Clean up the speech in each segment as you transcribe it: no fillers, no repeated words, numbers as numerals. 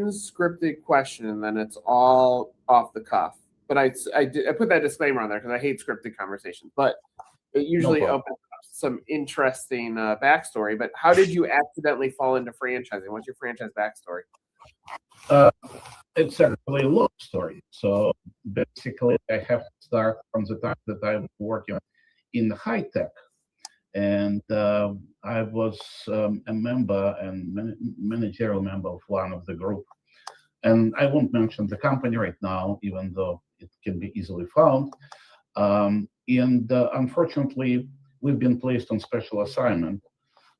unscripted question, and then it's all off the cuff. But I put that disclaimer on there because I hate scripted conversations. But it usually opens up some interesting backstory. But how did you accidentally fall into franchising? What's your franchise backstory? It's actually a long story. So basically, I have to start from the time that I was working in high tech. And I was a member and managerial member of one of the group. And I won't mention the company right now, even though it can be easily found. Unfortunately, we've been placed on special assignment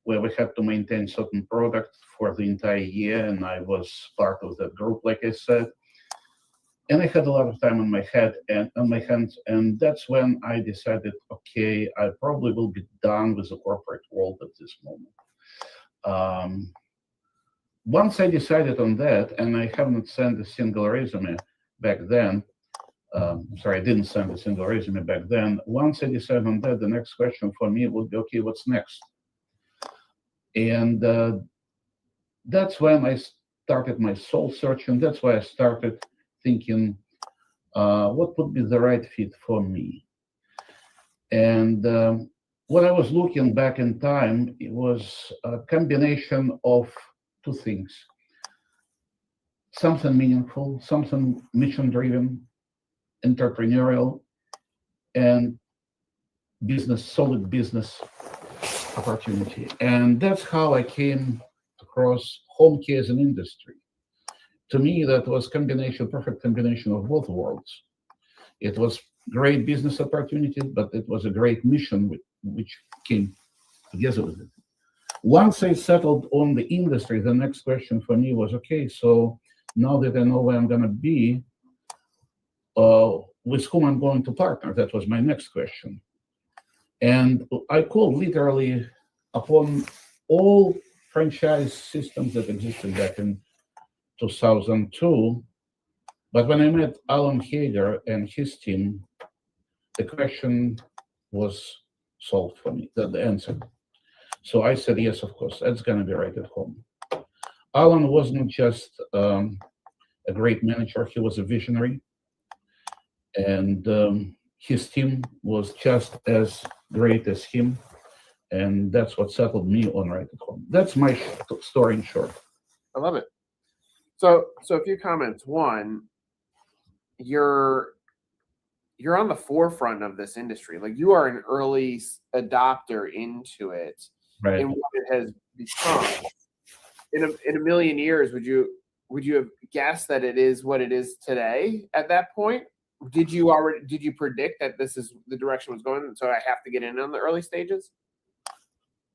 where we had to maintain certain products for the entire year. And I was part of that group, like I said. And I had a lot of time on my head and on my hands, and that's when I decided, okay, I probably will be done with the corporate world at this moment. Once I decided on that, and I haven't sent a single resume back then. Sorry, I didn't send a single resume back then. Once I decided on that, the next question for me would be, okay, what's next? And that's when I started my soul search, and that's why I started thinking, what would be the right fit for me? And when I was looking back in time, it was a combination of two things. Something meaningful, something mission-driven, entrepreneurial, and solid business opportunity. And that's how I came across home care as an industry. To me, that was perfect combination of both worlds. It was great business opportunity, but it was a great mission which came together with it. Once I settled on the industry, the next question for me was, okay, so now that I know where I'm going to be, with whom I'm going to partner? That was my next question. And I called literally upon all franchise systems that existed back in 2002, but when I met Alan Hager and his team, the question was solved for me, the answer. So I said, yes, of course, that's going to be right at home. Alan wasn't just a great manager, he was a visionary, and his team was just as great as him, and that's what settled me on right at home. That's my story in short. I love it. So a few comments. One, you're on the forefront of this industry. Like, you are an early adopter into it, right, and what it has become. In a million years, would you have guessed that it is what it is today at that point? Did you predict that this is the direction it was going, so I have to get in on the early stages?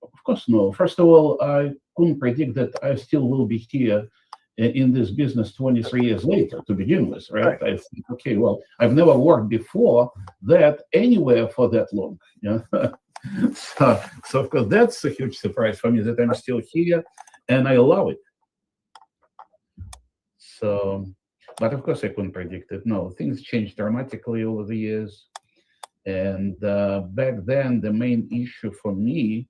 Of course, no. First of all, I couldn't predict that I still will be here in this business 23 years later to begin with, right? I think, okay, well, I've never worked before that anywhere for that long. You know? so of course, that's a huge surprise for me that I'm still here, and I love it. So, but of course, I couldn't predict it. No, things changed dramatically over the years. And back then, the main issue for me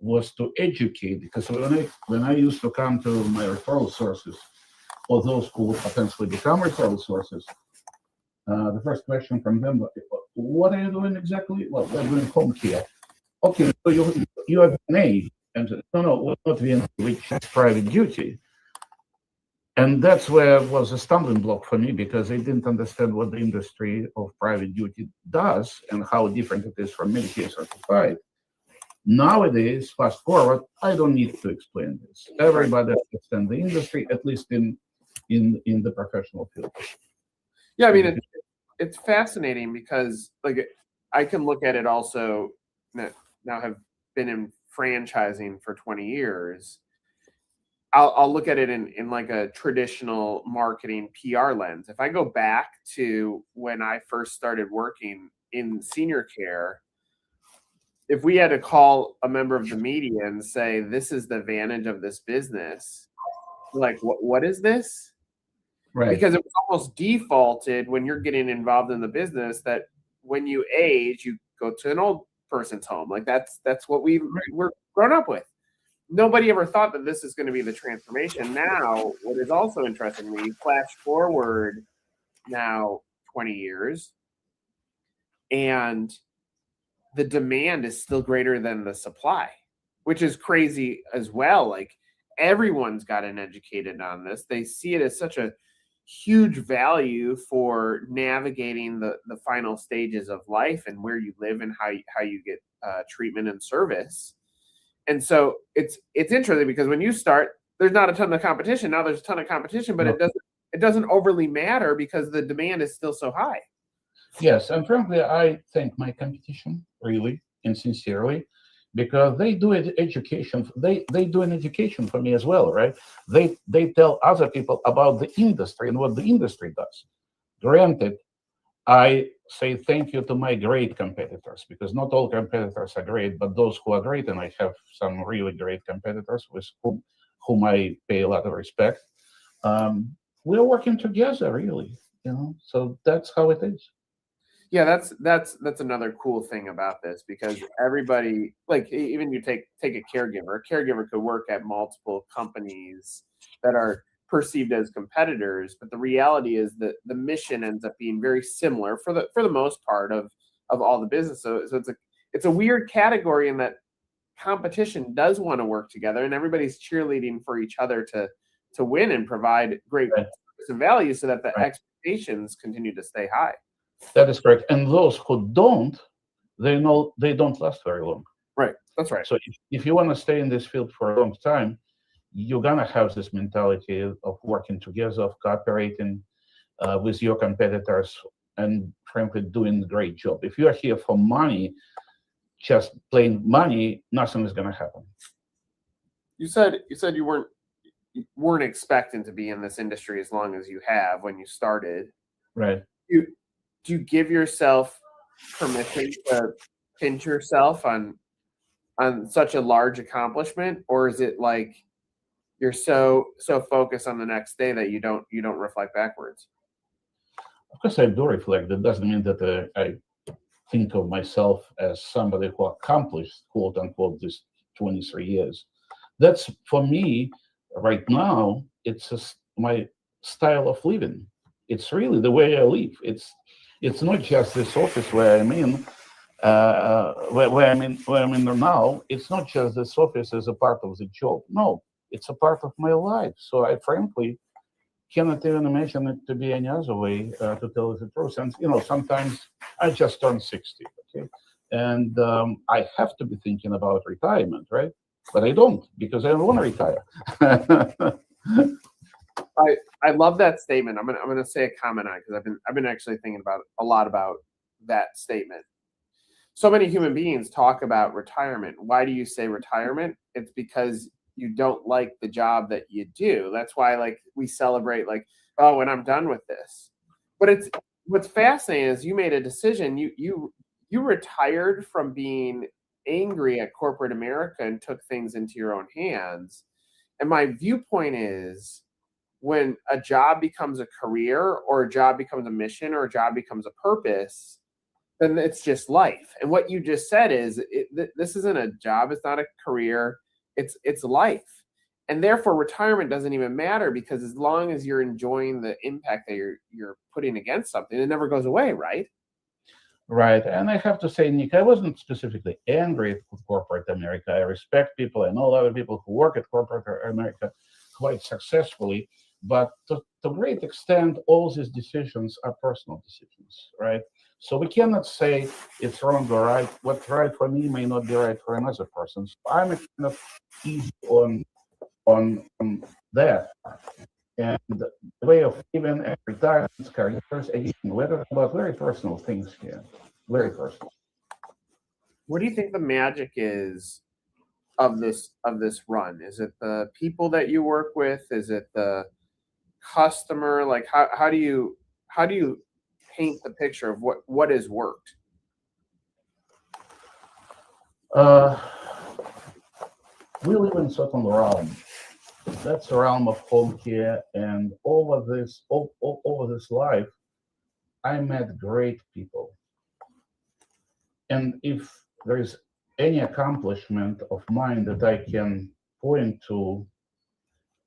was to educate, because when I used to come to my referral sources, or those who would potentially become referral sources, the first question from them was, what are you doing exactly? Well, we're doing home care. Okay, so you have VNA. And no, not VNA, which is private duty. And that's where it was a stumbling block for me, because I didn't understand what the industry of private duty does and how different it is from Medicare certified. Nowadays, fast forward, I don't need to explain this. Everybody understands the industry, at least in the professional field. Yeah, I mean, it's fascinating because, like, I can look at it also, now have been in franchising for 20 years. I'll look at it in like a traditional marketing PR lens. If I go back to when I first started working in senior care, if we had to call a member of the media and say, this is the advantage of this business, like, what is this? Right. Because it was almost defaulted when you're getting involved in the business that when you age, you go to an old person's home. Like, that's what we're grown up with. nobody ever thought that this is going to be the transformation. Now, what is also interesting, when you flash forward now 20 years, and the demand is still greater than the supply, which is crazy as well. Like, everyone's gotten educated on this. They see it as such a huge value for navigating the final stages of life and where you live and how you get treatment and service. And so it's interesting because when you start, there's not a ton of competition. Now there's a ton of competition, but it doesn't overly matter because the demand is still so high. Yes, and frankly, I thank my competition really and sincerely, because they do education. They do an education for me as well, right? They tell other people about the industry and what the industry does. Granted, I say thank you to my great competitors, because not all competitors are great, but those who are great, and I have some really great competitors with whom I pay a lot of respect. We're working together, really, so that's how it is. Yeah, that's another cool thing about this, because everybody, like, even you take a caregiver could work at multiple companies that are perceived as competitors, but the reality is that the mission ends up being very similar for the most part of all the business. So it's a weird category in that competition does want to work together, and everybody's cheerleading for each other to win and provide great service and value, so that the expectations continue to stay high. That is correct. And those who don't, they know they don't last very long. Right. That's right. So if you want to stay in this field for a long time, you're gonna have this mentality of working together, of cooperating with your competitors, and frankly doing a great job. If you are here for money, just plain money, nothing is gonna happen. You said you weren't expecting to be in this industry as long as you have when you started. Right. Do you give yourself permission to pinch yourself on such a large accomplishment, or is it like you're so focused on the next day that you don't reflect backwards? Of course, I do reflect. That doesn't mean that I think of myself as somebody who accomplished, quote unquote, this 23 years. That's, for me right now, it's my style of living. It's really the way I live. It's not just this office where I'm in, where I'm in now. It's not just this office as a part of the job. No, it's a part of my life. So I frankly cannot even imagine it to be any other way, to tell the truth. And sometimes I just turned 60, okay, and I have to be thinking about retirement, right? But I don't, because I don't want to retire. I love that statement. I'm gonna say a comment on it, because I've been actually thinking a lot about that statement. So many human beings talk about retirement. Why do you say retirement? It's because you don't like the job that you do. That's why, like, we celebrate, like, oh, when I'm done with this. But what's fascinating is you made a decision. You retired from being angry at corporate America and took things into your own hands. And my viewpoint is, when a job becomes a career, or a job becomes a mission, or a job becomes a purpose, then it's just life. And what you just said is, this isn't a job, it's not a career, it's life. And therefore retirement doesn't even matter, because as long as you're enjoying the impact that you're putting against something, it never goes away, right? Right. And I have to say, Nick, I wasn't specifically angry at corporate America. I respect people. I know a lot of people who work at corporate America quite successfully. But to a great extent, all these decisions are personal decisions, right? So we cannot say it's wrong or right. What's right for me may not be right for another person. So I'm kind of easy on that. And the way of living, retirement, careers, again, we're about very personal things here, very personal. What do you think the magic is of this run? Is it the people that you work with? Is it the customer? Like, how do you paint the picture of what has worked? We live in a certain realm. That's the realm of home care, and over this life, I met great people. And if there is any accomplishment of mine that I can point to,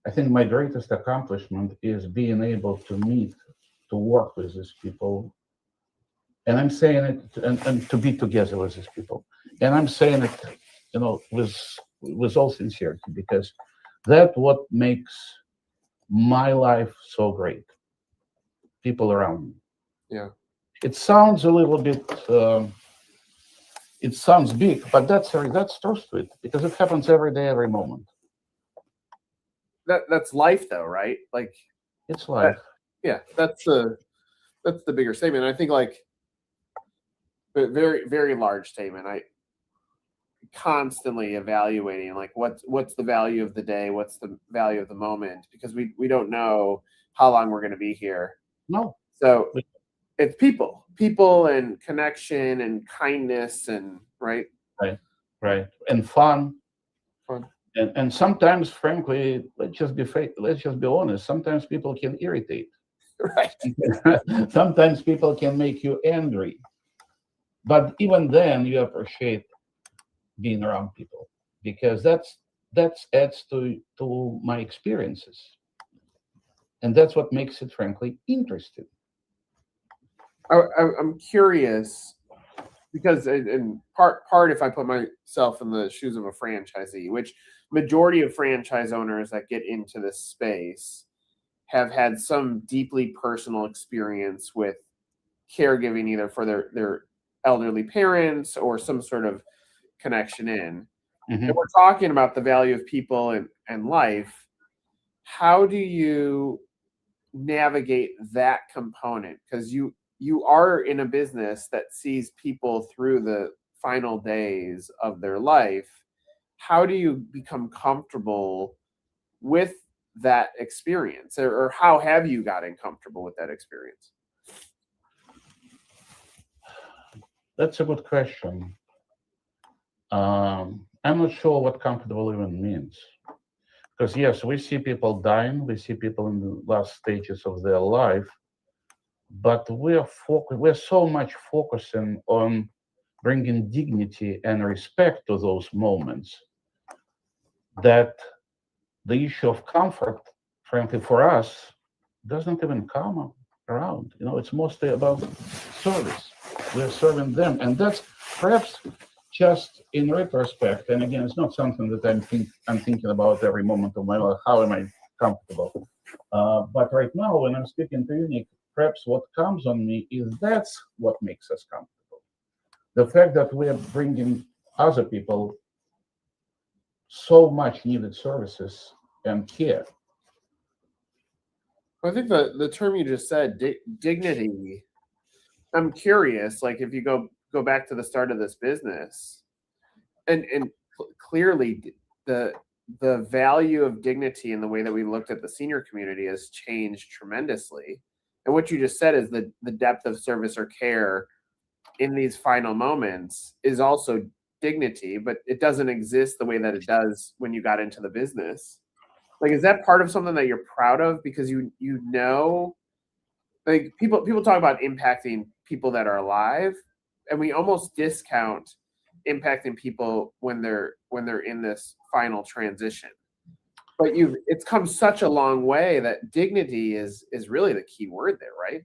I think my greatest accomplishment is being able to meet, to work with these people. And I'm saying it, and to be together with these people. And I'm saying it, with all sincerity, because that's what makes my life so great. People around me. Yeah. It sounds a little bit, it sounds big, but that's truth to it, because it happens every day, every moment. That's life, though, right? Like, it's life. That's the bigger statement. I think, like, a very, very large statement. I constantly evaluating, like, what's the value of the day, what's the value of the moment, because we don't know how long we're going to be here. No. So it's people and connection and kindness and right, and fun. And sometimes, frankly, let's just be honest. Sometimes people can irritate. Right. Sometimes people can make you angry. But even then, you appreciate being around people, because that adds to my experiences, and that's what makes it, frankly, interesting. I'm curious, because in part, if I put myself in the shoes of a franchisee, which majority of franchise owners that get into this space have had some deeply personal experience with caregiving, either for their elderly parents or some sort of connection in. Mm-hmm. And we're talking about the value of people and life. How do you navigate that component? Because you are in a business that sees people through the final days of their life. How do you become comfortable with that experience, or how have you gotten comfortable with that experience? That's a good question. I'm not sure what comfortable even means. Because yes, we see people dying, we see people in the last stages of their life, but we're so much focusing on bringing dignity and respect to those moments that the issue of comfort, frankly, for us, doesn't even come around. It's mostly about service. We're serving them, and that's perhaps just in retrospect. And again, it's not something that I'm thinking about every moment of my life. How am I comfortable? But right now, when I'm speaking to you, Nick, perhaps what comes on me is that's what makes us comfortable. The fact that we are bringing other people so much needed services and care. I think the term you just said, dignity, I'm curious, like, if you go back to the start of this business, and clearly the value of dignity and the way that we looked at the senior community has changed tremendously. And what you just said is the depth of service or care in these final moments is also dignity, but it doesn't exist the way that it does when you got into the business. Like, is that part of something that you're proud of? Because like, people talk about impacting people that are alive, and we almost discount impacting people when they're in this final transition. But it's come such a long way that dignity is really the key word there, right?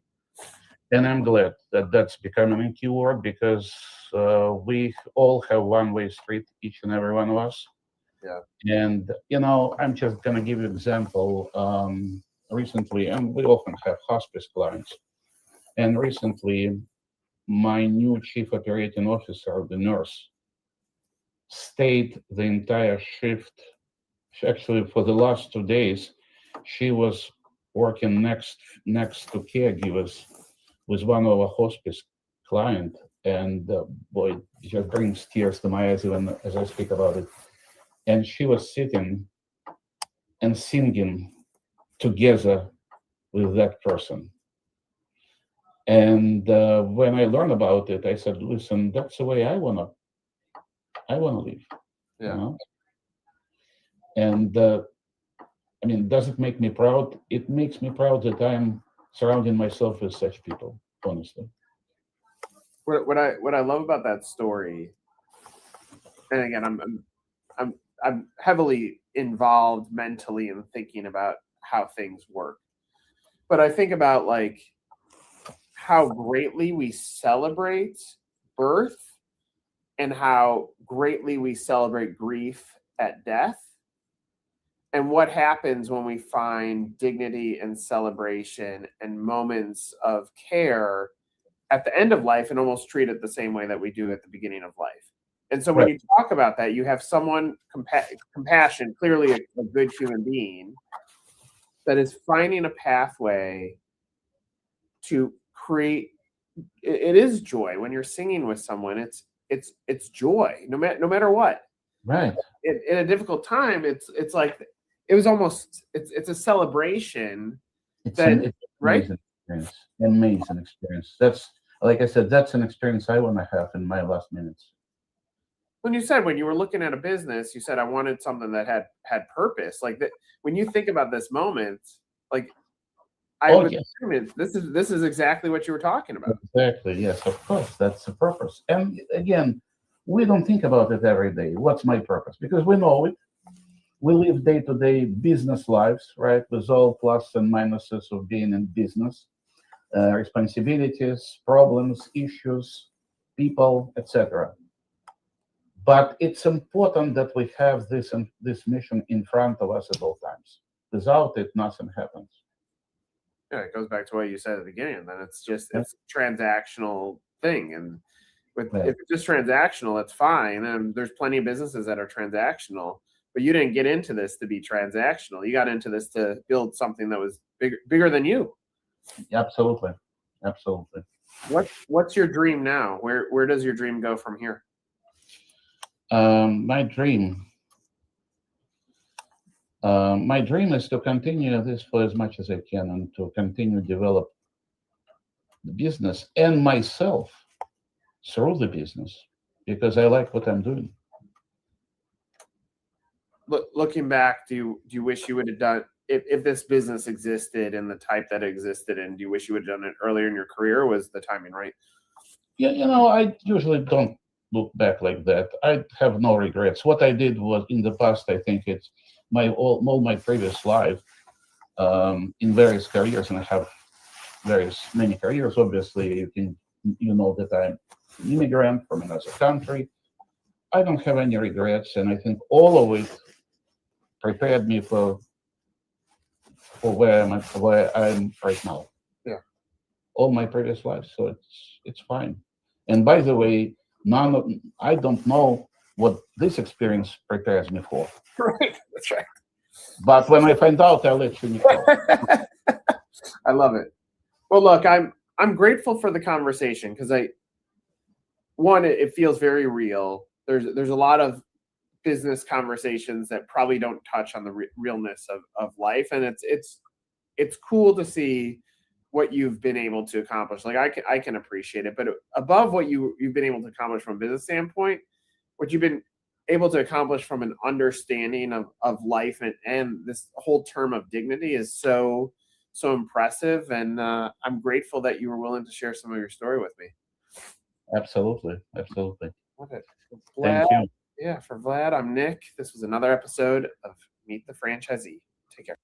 And I'm glad that that's becoming a key word, because we all have one-way street, each and every one of us. Yeah. And I'm just gonna give you an example. Recently, and we often have hospice clients, and recently, my new chief operating officer, the nurse, stayed the entire shift. Actually, for the last 2 days, she was working next to caregivers with one of our hospice client, and boy, it just brings tears to my eyes even as I speak about it. And she was sitting and singing together with that person. And when I learned about it, I said, "Listen, that's the way I wanna live." Yeah. And I mean, does it make me proud? It makes me proud that I'm surrounding myself with such people, honestly. What I love about that story, and again, I'm heavily involved mentally in thinking about how things work. But I think about like how greatly we celebrate birth and how greatly we celebrate grief at death, and what happens when we find dignity and celebration and moments of care at the end of life and almost treat it the same way that we do at the beginning of life. And so when you talk about that, you have someone compassion, clearly a good human being, that is finding a pathway to create. It is joy when you're singing with someone. It's joy, no matter what. Right. In a difficult time, it's like it was almost it's a celebration. It's that an amazing experience. Amazing experience. That's, like I said, that's an experience I want to have in my last minutes. When you said, when you were looking at a business, you said I wanted something that had purpose. Like that, when you think about this moment, like I would assume this is exactly what you were talking about. Exactly. Yes, of course. That's the purpose. And again, we don't think about it every day. What's my purpose? Because we know it. We live day-to-day business lives, right? With all plus and minuses of being in business, responsibilities, problems, issues, people, etc. But it's important that we have this mission in front of us at all times. Without it, nothing happens. Yeah, it goes back to what you said at the beginning. Then it's a transactional thing, and if it's just transactional, it's fine. And there's plenty of businesses that are transactional, but you didn't get into this to be transactional. You got into this to build something that was bigger than you. Absolutely, absolutely. What's your dream now? Where does your dream go from here? My dream is to continue this for as much as I can and to continue to develop the business and myself through the business, because I like what I'm doing. Looking back, do you wish you would have done, if this business existed in the type that it existed in, do you wish you would have done it earlier in your career? Or was the timing right? Yeah, I usually don't look back like that. I have no regrets. What I did was, in the past, I think it's all my previous life in various careers, and I have many careers. Obviously, you know that I'm an immigrant from another country. I don't have any regrets, and I think all of it prepared me for where I'm right now. Yeah. All my previous lives, so it's fine. And by the way, I don't know what this experience prepares me for. Right, that's right. But when I find out, I'll let you know. I love it. Well, look, I'm grateful for the conversation because it feels very real. There's a lot of business conversations that probably don't touch on the realness of life, and it's cool to see what you've been able to accomplish. Like I can appreciate it, but above what you've been able to accomplish from a business standpoint, what you've been able to accomplish from an understanding of life and this whole term of dignity is so impressive. And I'm grateful that you were willing to share some of your story with me. Absolutely. Love it. Vlad, thank you. Yeah, for Vlad, I'm Nick. This was another episode of Meet the Franchisee. Take care.